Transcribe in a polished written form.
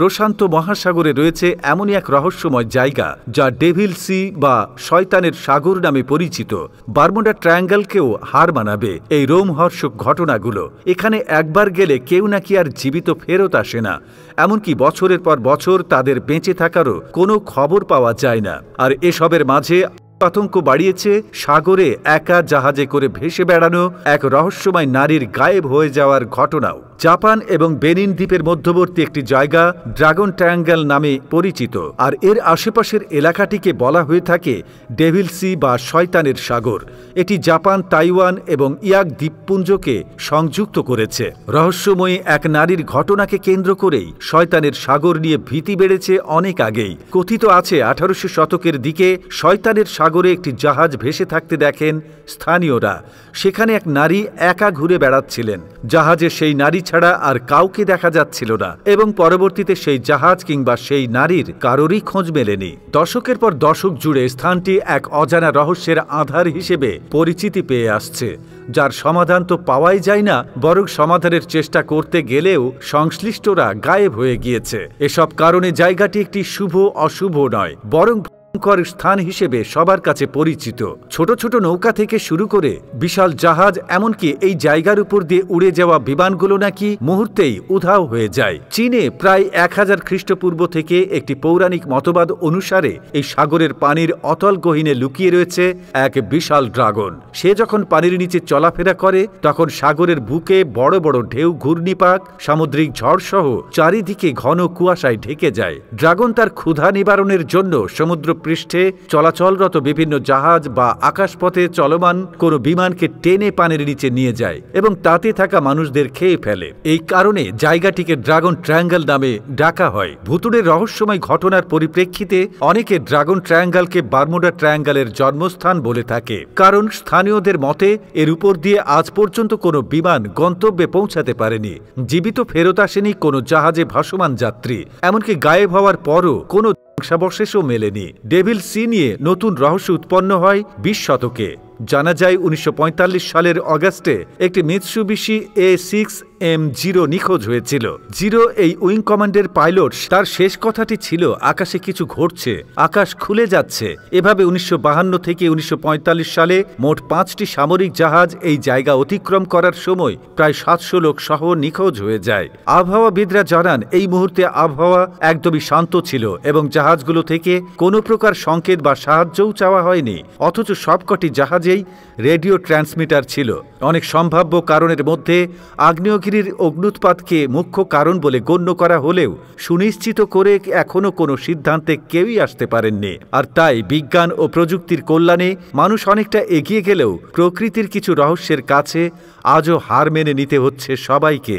প্রশান্ত মহাসাগরে রয়েছে এমনই এক রহস্যময় জায়গা যা ডেভিল সি বা শয়তানের সাগর নামে পরিচিত। বারমুডা ট্রায়াঙ্গলকেও হার মানাবে এই রোমহর্ষক ঘটনাগুলো। এখানে একবার গেলে কেউ নাকি আর জীবিত ফেরত আসে না, এমনকি বছরের পর বছর তাদের বেঁচে থাকারও কোনো খবর পাওয়া যায় না। আর এসবের মাঝে আতঙ্ক বাড়িয়েছে সাগরে একা জাহাজে করে ভেসে বেড়ানো এক রহস্যময় নারীর গায়েব হয়ে যাওয়ার ঘটনাও। জাপান এবং বেনিন দ্বীপের মধ্যবর্তী একটি জায়গা ড্রাগন ট্রায়াঙ্গল নামে পরিচিত, আর এর আশেপাশের এলাকাটিকে বলা হয়ে থাকে ডেভিল সি বা শয়তানের সাগর। এটি জাপান, তাইওয়ান এবং ইয়াক দ্বীপপুঞ্জকে সংযুক্ত করেছে। রহস্যময়ী এক নারীর ঘটনাকে কেন্দ্র করেই শয়তানের সাগর নিয়ে ভীতি বেড়েছে অনেক আগেই। কথিত আছে 1800 শতকের দিকে শয়তানের সাগরে একটি জাহাজ ভেসে থাকতে দেখেন স্থানীয়রা। সেখানে এক নারী একা ঘুরে বেড়াচ্ছিলেন। জাহাজে সেই নারী ছাড়া আর কাউকে দেখা যাচ্ছিল না, এবং পরবর্তীতে সেই জাহাজ কিংবা সেই নারীর কারোরই খোঁজ মেলেনি। দশকের পর দশক জুড়ে স্থানটি এক অজানা রহস্যের আধার হিসেবে পরিচিতি পেয়ে আসছে, যার সমাধান তো পাওয়াই যায় না, বরং সমাধানের চেষ্টা করতে গেলেও সংশ্লিষ্টরা গায়েব হয়ে গিয়েছে। এসব কারণে জায়গাটি একটি শুভ অশুভ নয়, বরং স্থান হিসেবে সবার কাছে পরিচিত। ছোট ছোট নৌকা থেকে শুরু করে বিশাল জাহাজ, এমনকি এই জায়গার উপর দিয়ে উড়ে যাওয়া বিমানগুলো নাকি মুহূর্তেই উধাও হয়ে যায়। চীনে প্রায় 1000 খ্রিস্টপূর্ব থেকে একটি পৌরাণিক মতবাদ অনুসারে এই সাগরের পানির অতল গহীনে লুকিয়ে রয়েছে এক বিশাল ড্রাগন। সে যখন পানির নিচে চলাফেরা করে তখন সাগরের বুকে বড় বড় ঢেউ, ঘূর্ণিপাক, সামুদ্রিক ঝড়সহ চারিদিকে ঘন কুয়াশায় ঢেকে যায়। ড্রাগন তার ক্ষুধা নিবারণের জন্য সমুদ্র পৃষ্ঠে চলাচলরত বিভিন্ন জাহাজ বা আকাশপথে চলমান কোনো বিমানকে টেনে পানির নিচে নিয়ে যায় এবং তাতে থাকা মানুষদের খেয়ে ফেলে। এই কারণে জায়গাটিকে ড্রাগন ট্রায়াঙ্গল নামে ডাকা হয়। ভুতুড়ের রহস্যময় ঘটনার পরিপ্রেক্ষিতে অনেকে ড্রাগন ট্রায়াঙ্গলকে বারমুডা ট্রায়াঙ্গলের জন্মস্থান বলে থাকে, কারণ স্থানীয়দের মতে এর উপর দিয়ে আজ পর্যন্ত কোনো বিমান গন্তব্যে পৌঁছাতে পারেনি। জীবিত ফেরত আসেনি কোনো জাহাজে ভাসমান যাত্রী, এমনকি গায়েব হওয়ার পরও কোনো ধ্বংসাবশেষও মেলেনি। ডেভিল সি নিয়ে নতুন রহস্য উৎপন্ন হয় 20 শতকে। জানা যায় 1945 সালের অগাস্টে একটি মিৎসুবিশি A6M0 নিখোঁজ হয়েছিল। জিরো এই উইং কমান্ডের পাইলট, তার শেষ কথাটি ছিল আকাশে কিছু ঘটছে, আকাশ খুলে যাচ্ছে। এভাবে 1952 থেকে 1945 সালে মোট 5টি সামরিক জাহাজ এই জায়গা অতিক্রম করার সময় প্রায় 700 লোক সহ নিখোঁজ হয়ে যায়। আবহাওয়াবিদরা জানান এই মুহূর্তে আবহাওয়া একদমই শান্ত ছিল এবং জাহাজগুলো থেকে কোনো প্রকার সংকেত বা সাহায্যও চাওয়া হয়নি, অথচ সবকটি জাহাজেই রেডিও ট্রান্সমিটার ছিল। অনেক সম্ভাব্য কারণের মধ্যে আগ্নেয়গিরির অগ্ন্যুৎপাতকে মুখ্য কারণ বলে গণ্য করা হলেও সুনিশ্চিত করে এখনও কোনো সিদ্ধান্তে কেউই আসতে পারেননি। আর তাই বিজ্ঞান ও প্রযুক্তির কল্যাণে মানুষ অনেকটা এগিয়ে গেলেও প্রকৃতির কিছু রহস্যের কাছে আজও হার মেনে নিতে হচ্ছে সবাইকে।